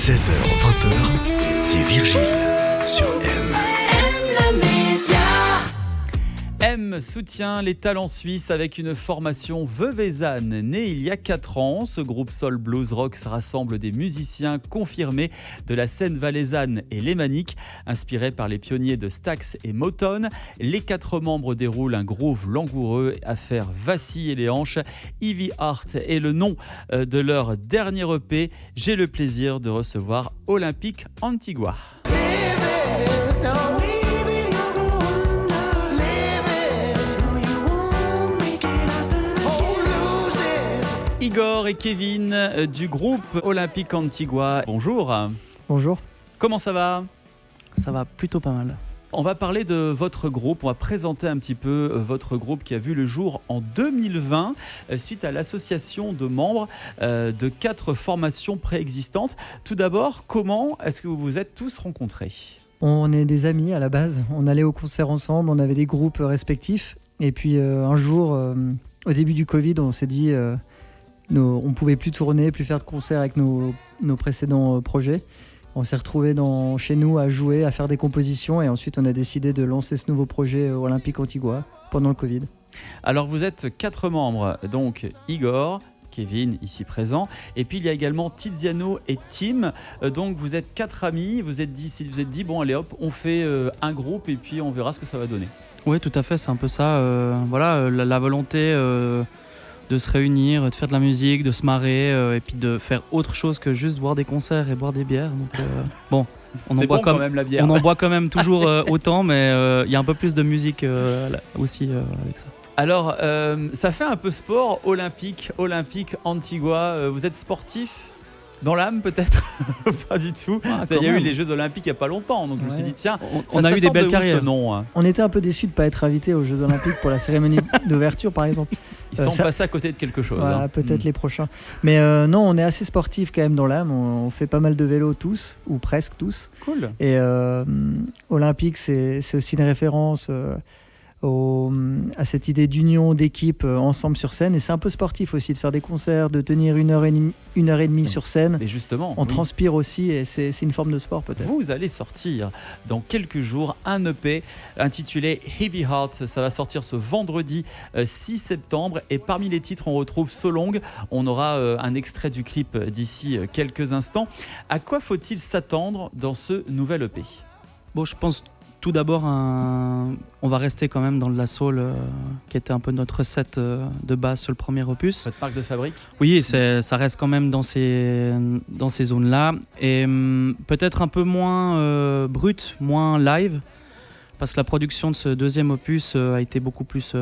16h-20h, c'est Virgile sur M. M soutient les talents suisses avec une formation Veuvezane. Né il y a 4 ans, ce groupe soul blues rock rassemble des musiciens confirmés de la scène valaisanne et lémanique. Inspirés par les pionniers de Stax et Motown, les 4 membres déroulent un groove langoureux à faire vaciller les hanches. Heavy Heart est le nom de leur dernier EP. J'ai le plaisir de recevoir Olympique Antigua. Igor et Kevin du groupe Olympique Antigua. Bonjour. Bonjour. Comment ça va ? Ça va plutôt pas mal. On va parler de votre groupe, on va présenter un petit peu votre groupe qui a vu le jour en 2020 suite à l'association de membres de 4 formations préexistantes. Tout d'abord, comment est-ce que vous vous êtes tous rencontrés ? On est des amis à la base, on allait au concert ensemble, on avait des groupes respectifs et puis un jour, au début du Covid, on s'est dit on ne pouvait plus tourner, plus faire de concerts avec nos précédents projets. On s'est retrouvés chez nous à jouer, à faire des compositions et ensuite on a décidé de lancer ce nouveau projet Olympique Antigua pendant le Covid. Alors vous êtes 4 membres, donc Igor, Kevin ici présent, et puis il y a également Tiziano et Tim. Donc vous êtes 4 amis, vous êtes dit bon allez hop, on fait un groupe et puis on verra ce que ça va donner. Oui, tout à fait, c'est un peu ça. La volonté de se réunir, de faire de la musique, de se marrer et puis de faire autre chose que juste voir des concerts et boire des bières. Donc on en boit quand même la bière. On en boit quand même toujours autant, mais il y a un peu plus de musique aussi avec ça. Alors, ça fait un peu sport, Olympique Antigua. Vous êtes sportif dans l'âme peut-être? Pas du tout. Il y a eu les Jeux Olympiques il n'y a pas longtemps, donc je me suis dit tiens, on a eu des belles carrières. Ce nom, hein. On était un peu déçus de ne pas être invités aux Jeux Olympiques pour la cérémonie d'ouverture par exemple. Ils sont passés à côté de quelque chose. Voilà, hein. Peut-être les prochains. Mais non, on est assez sportifs quand même dans l'âme. On fait pas mal de vélo tous, ou presque tous. Cool. Et Olympique, c'est aussi une référence à cette idée d'union, d'équipe ensemble sur scène. Et c'est un peu sportif aussi de faire des concerts, de tenir 1h30 sur scène. Et justement, on transpire aussi et c'est une forme de sport peut-être. Vous allez sortir dans quelques jours un EP intitulé Heavy Heart. Ça va sortir ce vendredi 6 septembre. Et parmi les titres, on retrouve So Long. On aura un extrait du clip d'ici quelques instants. À quoi faut-il s'attendre dans ce nouvel EP ? Bon, je pense tout d'abord, on va rester quand même dans de la soul qui était un peu notre recette de base sur le premier opus. Votre marque de fabrique ? Oui, ça reste quand même dans ces zones-là. Et peut-être un peu moins brut, moins live, parce que la production de ce deuxième opus a été beaucoup plus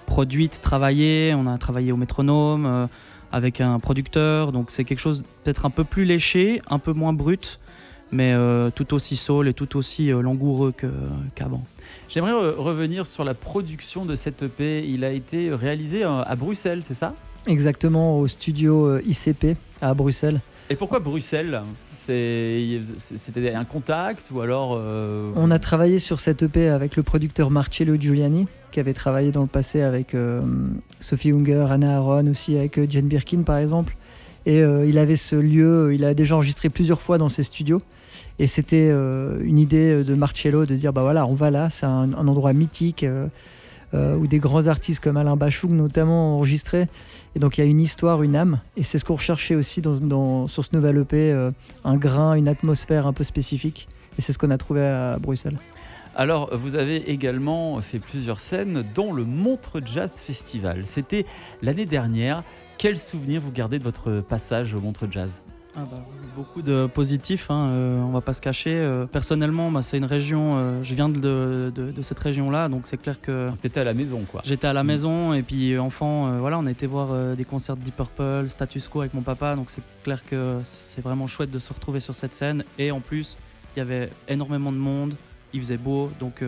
produite, travaillée. On a travaillé au métronome avec un producteur, donc c'est quelque chose peut-être un peu plus léché, un peu moins brut, mais tout aussi soul et tout aussi langoureux qu'avant. J'aimerais revenir sur la production de cet EP. Il a été réalisé à Bruxelles, c'est ça ? Exactement, au studio ICP à Bruxelles. Et pourquoi Bruxelles ? C'était un contact ou alors On a travaillé sur cet EP avec le producteur Marcello Giuliani, qui avait travaillé dans le passé avec Sophie Unger, Anna Aaron, aussi avec Jane Birkin par exemple. Et il avait ce lieu, il a déjà enregistré plusieurs fois dans ses studios. Et c'était une idée de Marcello de dire bah voilà, on va là, c'est un endroit mythique où des grands artistes comme Alain Bachung notamment ont enregistré. Et donc il y a une histoire, une âme. Et c'est ce qu'on recherchait aussi sur ce nouvel EP, un grain, une atmosphère un peu spécifique. Et c'est ce qu'on a trouvé à Bruxelles. Alors, vous avez également fait plusieurs scènes, dont le Montreux Jazz Festival. C'était l'année dernière. Quel souvenir vous gardez de votre passage au Montreux Jazz ? Beaucoup de positifs, on va pas se cacher. Personnellement, c'est une région, je viens de cette région-là, donc c'est clair que... T'étais à la maison, quoi. J'étais à la maison, et puis enfant, on a été voir des concerts de Deep Purple, Status Quo avec mon papa, donc c'est clair que c'est vraiment chouette de se retrouver sur cette scène. Et en plus, il y avait énormément de monde, il faisait beau, donc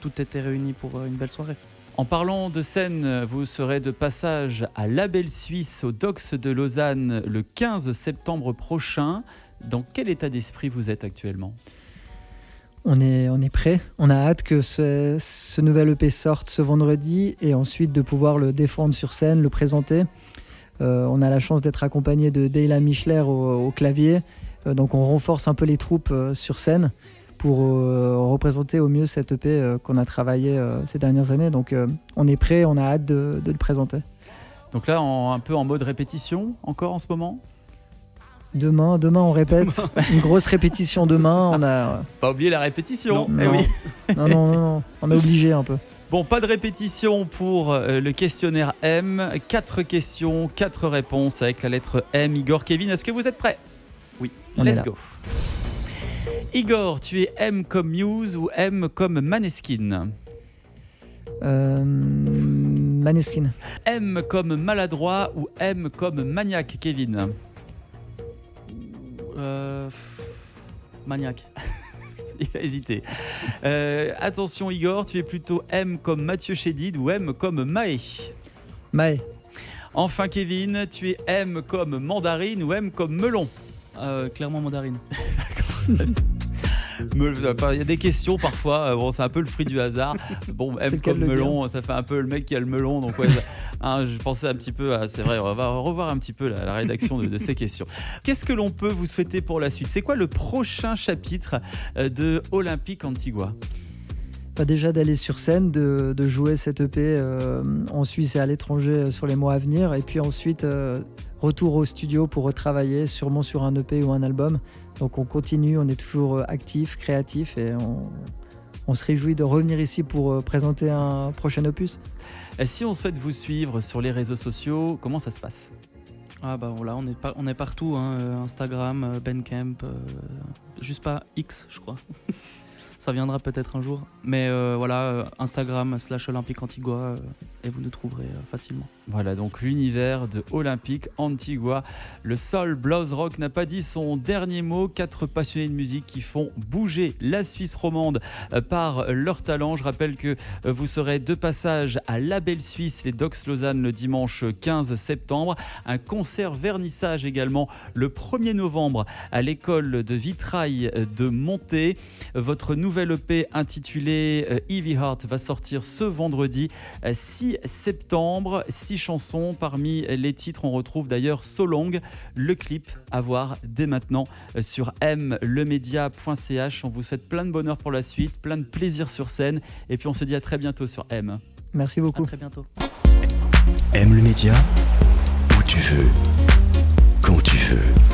tout était réuni pour une belle soirée. En parlant de scène, vous serez de passage à Label Suisse au Docks de Lausanne le 15 septembre prochain. Dans quel état d'esprit vous êtes actuellement ? On est prêt. On a hâte que ce nouvel EP sorte ce vendredi et ensuite de pouvoir le défendre sur scène, le présenter. On a la chance d'être accompagné de Deyla Michler au clavier. Donc on renforce un peu les troupes sur scène pour représenter au mieux cette EP qu'on a travaillé ces dernières années. Donc on est prêt, on a hâte de le présenter. Donc là, un peu en mode répétition encore en ce moment. Demain on répète. Une grosse répétition demain. On a... Pas oublier la répétition. Non, Eh oui. non. On est obligé un peu. Bon, pas de répétition pour le questionnaire M. 4 questions, 4 réponses avec la lettre M. Igor, Kevin, est-ce que vous êtes prêts? Oui. Let's go. Igor, tu es M comme Muse ou M comme Maneskin? Maneskin. M comme maladroit ou M comme maniaque, Kevin? Maniaque. Il a hésité. Attention Igor, tu es plutôt M comme Mathieu Chédid ou M comme Maë? Maë. Enfin Kevin, tu es M comme mandarine ou M comme melon? Clairement mandarine. Il y a des questions parfois, bon, c'est un peu le fruit du hasard. Bon, M comme melon, ça fait un peu le mec qui a le melon. Donc ouais, je pensais un petit peu à... C'est vrai, on va revoir un petit peu la rédaction de ces questions. Qu'est-ce que l'on peut vous souhaiter pour la suite? C'est quoi le prochain chapitre de Olympique Antigua? Déjà d'aller sur scène, de jouer cette EP en Suisse et à l'étranger sur les mois à venir. Et puis ensuite, retour au studio pour retravailler sûrement sur un EP ou un album. Donc on continue, on est toujours actif, créatif et on se réjouit de revenir ici pour présenter un prochain opus. Et si on souhaite vous suivre sur les réseaux sociaux, comment ça se passe? Ah bah voilà, on est partout, hein, Instagram, Bandcamp, juste pas X je crois. Ça viendra peut-être un jour. Mais voilà, Instagram /Olympique Antigua et vous nous trouverez facilement. Voilà donc l'univers de Olympique Antigua. Le Soul Blues Rock n'a pas dit son dernier mot. 4 passionnés de musique qui font bouger la Suisse romande par leur talent. Je rappelle que vous serez de passage à La Belle Suisse, les Docks Lausanne, le dimanche 15 septembre. Un concert vernissage également le 1er novembre à l'école de vitrail de Monté. Votre nouvelle EP intitulée Heavy Heart va sortir ce vendredi 6 septembre. 6 chansons. Parmi les titres, on retrouve d'ailleurs So Long. Le clip à voir dès maintenant sur mlemedia.ch. On vous souhaite plein de bonheur pour la suite, plein de plaisir sur scène. Et puis on se dit à très bientôt sur M. Merci beaucoup. À très bientôt. M le média, où tu veux, quand tu veux.